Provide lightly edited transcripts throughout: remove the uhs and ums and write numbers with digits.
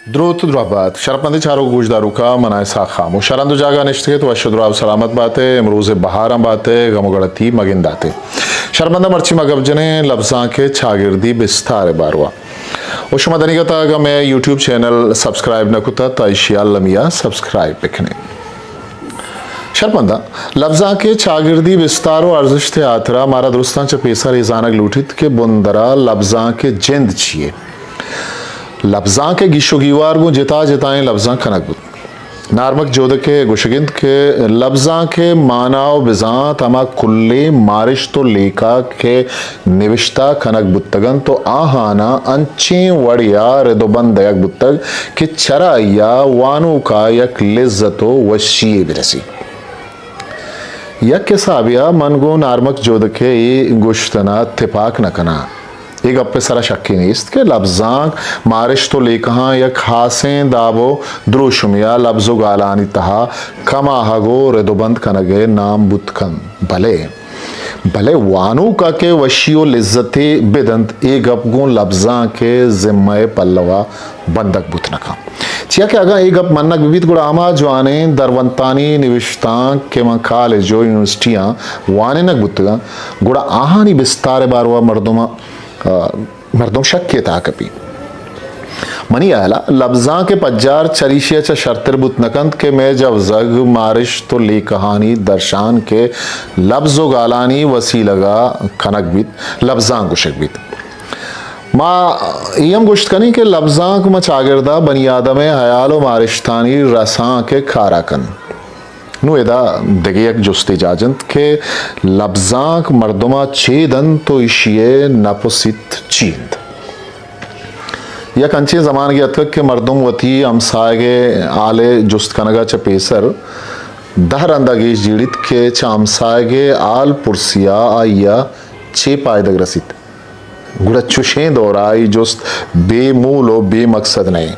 द्रोत द्राबात शरपंदी चारो गुजदारू का मनाए सा खामो शरंदो जागा निश्चित वशद्राव सलामत बातें इमरूज बहारम बातें गमोगड़ती मगिंदाते शरमंदा मर्ची मगबजने लफ्जा के छागिर्दी बिस्तार बारवा उशमदनी का मैं यूट्यूब चैनल सब्सक्राइब न कुता ताइशिया लमिया सब्सक्राइब लिखने शरपंदा लफ्जा के छागिर्दी विस्तारो अर्जिश थे आतरा मारा दुरुस्तान च पेसा रिजानक लूटित के बुंदरा लफ्जा के जिंद छिए लफ्जा के गिशोगीवार गो जिता जिताएं लफ्जा खनक बुत नार्मक जोद के गुशगिंद के लफ्जा के मानाव बिजा तमा कुल्ले मारिश तो लेका के निविश्ता खनक बुत्तगन तो आहाना अंचे वड़िया रेदोबंद यक बुत्तग के चरा या वानु का यक लिज्जतो वशिए बिरसी यक के साबिया मन गो नार्मक जोद के गुश्तना तिपाक न कना एक अपने सारा शक्की नहीं इसके लफ्जांक मारिश तो लेकहा या खासें दाबो द्रुशुमिया लफ्जो गालानी तहा कमा हगो रेदोबंद कनगे नाम बुतकन भले भले वानु का के वशियो लिज्जते बिदंत एक अपगो लफ्जा के जिम्मे पल्लवा बंदक बुतनका चिया के अगा एक अप मन्नक विविध गुड़ामा जवाने दरवंतानी निविष्तां के मा कॉलेजो यूनिवर्सिटियां वाने नक बुतगा गुड़ा आहानी बिस्तार बारवा मर्दों शक्यता कपी मनी आला लफ्जा के पज्जार चरीशिया च शर्तर बुत नकंत के मैं जब जग मारिश तो ले कहानी दर्शान के लफ्जो गालानी वसी लगा खनक बीत लफ्जा गुशक बीत माँ यम गुश्त कनी के लफ्जा म चागिरदा बनियादम हयालो मारिशतानी रसा के खाराकन नुएदा दगेयक जुस्ते जाजंत के लफ्जाक मर्दमा छेदन तो इशिये नपुसित चींद या कंचे जमान के अतक के मर्दों वती अमसागे आले जुस्त कनगा च पेसर दहर अंदागेश जीड़ित के च अमसागे आल पुरसिया आया छे पायदग रसित गुड़ा चुशें दौराई जुस्त बेमूल बे मकसद नहीं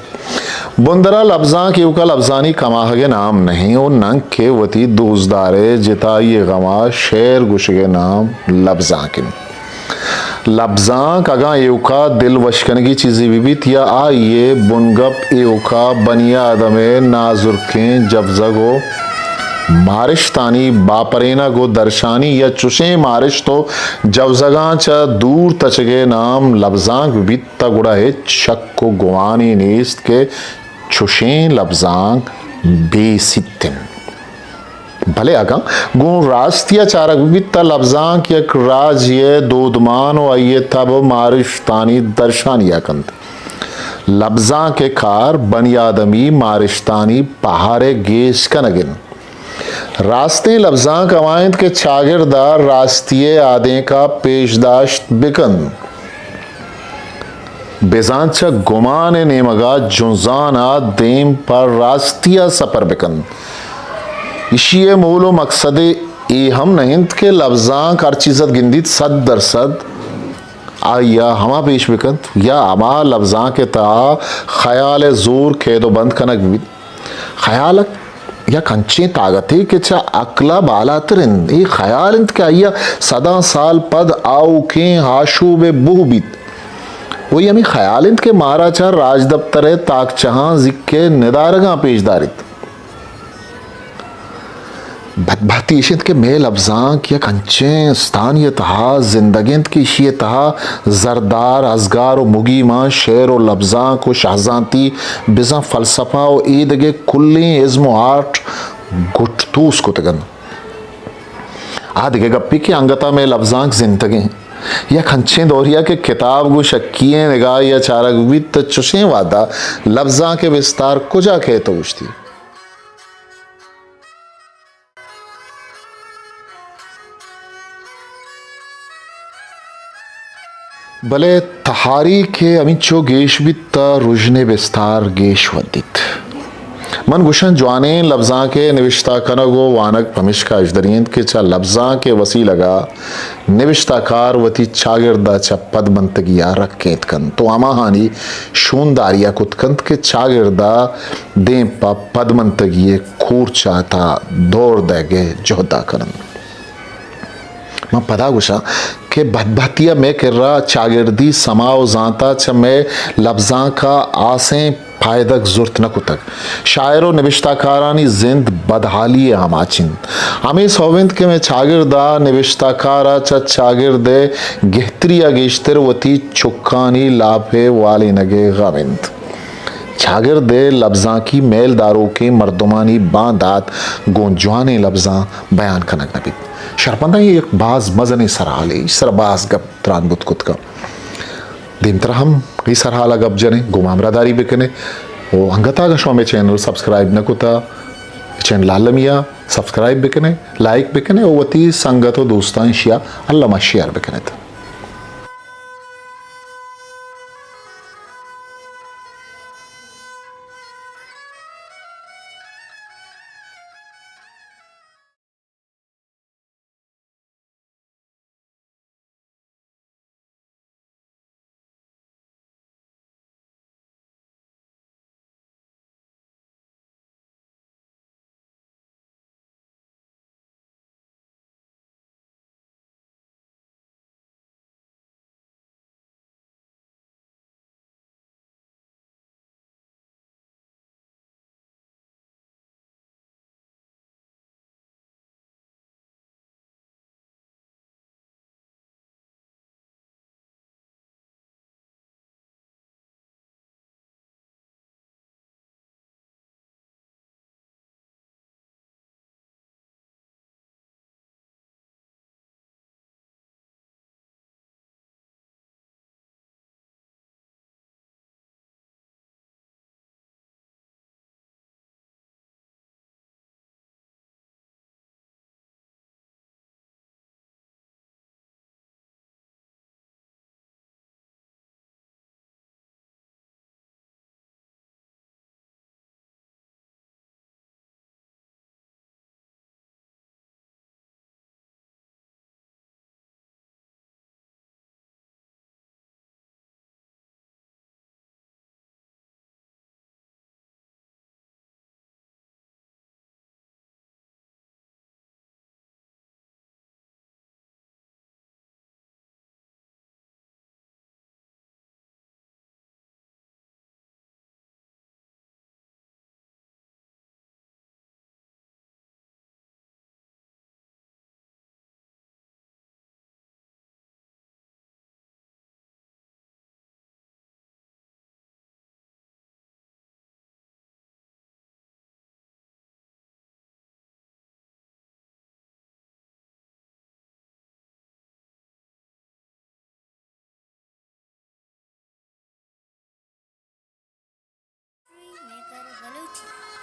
बुंदरा लफ्जा के उका लफ्जानी कमाहगे नाम नहीं और नंग के वती दोजदारे जिता ये गमा शेर गुशगे नाम लफ्जा के लफ्जा कगा एवका दिल वशकन की चीजें विविध या आइए बुनगप एवका बनिया आदमे नाजुरके जब जगो मारिश तानी बापरेना गो दर्शानी या चुशे मारिश तो जब जगह च दूर तचगे नाम लफ्जांक विविध तगुड़ा है शक को गुवानी नेस्त के चुशे लफ्जांक बेसितिन भले आगा गो रास्तिया चारक विविध लफ्जांक यक राज ये दोदमान और आइए तब मारिश तानी दर्शानिया कंत लफ्जा के कार बनियादमी मारिशतानी पहाड़े गेश का नगिन रास्ते लफ्जा कमायत के छागिरदार रास्तिये आदे का पेशदाश्त बिकन बेजांच गुमान नेमगा जुजाना देम पर रास्तिया सपर बिकन इशिये मूलो मकसद ए हम नहिंद के लफ्जा कर चीजत गिंदित सद दर सद आया हमा पेश बिकंत या अमा लफ्जा के ता ख्याल जोर खेदो बंद कनक ख्यालक या कंचे तागते के चा अकला बालातरिन ये ख्याल इंत के आया सदा साल पद आओ के हाशू बे बुहबित वही हमें ख्याल इंत के मारा चा राज दफ्तर ताक चहा जिक्के निदारगा पेशदारित बदभाती इशित के मेल अफजां या कंचे स्थानीय तहा जिंदगियत की इशिय तहा जरदार अजगार और मुगी मां शेर और लफ्जां को शाहजांती बिजा फलसफा और ईदगे कुल्ली इज्म आर्ट गुटतूस को तगन आदगे गप्पी की अंगता में लफ्जां जिंदगी या खंचे दौरिया के किताब गो शक्किए निगाह या चारक वित्त चुशे वादा लफ्जां के विस्तार कुजा कहे तो उछती भले तहारी के अमिचो गेश बित्ता रुजने विस्तार गेश वदित मन गुशन जवाने लफ्जा के निविश्ता कनगो वानक भमिश का अजदरियंत के चा लफ्जा के वसी लगा निविश्ताकार वती चागिरदा चा पद मंतगिया रखेत कन तो आमाहानी शूनदारिया कुतकंत के चागिरदा दे पा पद मंतगिये खूर चाहता दौड़ देगे जोहदा करन मैं पदा गुशा के बदबतिया में कर रहा चागिर्दी समाओ जाता छ मैं लफ्जा का आसें फायदक जुर्त नकुतक शायरो निविश्ताकारानी जिंद बदहाली आमाचिन हमें सोविंद के में छागिरदा निविश्ताकारा छागिरदे गेहत्रिया गेश्तर वती चुक्कानी लाफे वाली नगे गविंद छागिरदे लफ्जां की मेलदारों के मर्दमानी बांदात गोंजवाने लफ्जां बयान कनक नबी शर्पंदा ये एक बाज मजने सराले सरबाज गप त्रानबुत कुत का दिन हम ಈ ಸರಹಾಲ ಗಬ್ಜನೆ ಗುಮಾಮ್ರಾದಾರಿ ಬೇಕನೆ ಓ ಹಂಗತಾಗ ಶೋಮೆ ಚಾನಲ್ ಸಬ್ಸ್ಕ್ರೈಬ್ ನಕುತಾ ಚಾನಲ್ ಆಲಮಿಯಾ ಸಬ್ಸ್ಕ್ರೈಬ್ ಬೇಕನೆ ಲೈಕ್ ಬೇಕನೆ ಓ ವತಿ ಸಂಗತೋ ದೋಸ್ತಾನ್ ಶಿಯಾ ಅಲ್ಲಮ ಶೇರ್ ಬೇಕನೆ Maker Galucci.